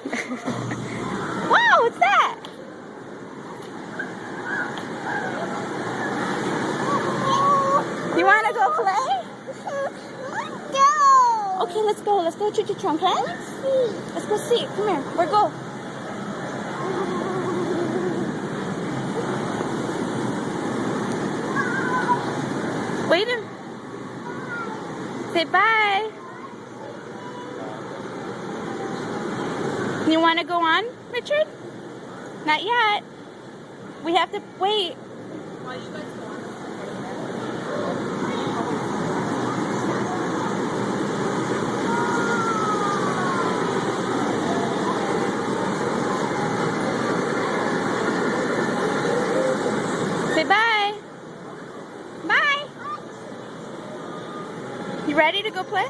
Wow, what's that? You want to go play? No. Okay, let's go. Let's go choo-choo, okay? Let's go see. Come here. We're go. Wait a minute. Say bye. You want to go on, Richard? Not yet. We have to wait. Say bye. Bye. You ready to go play?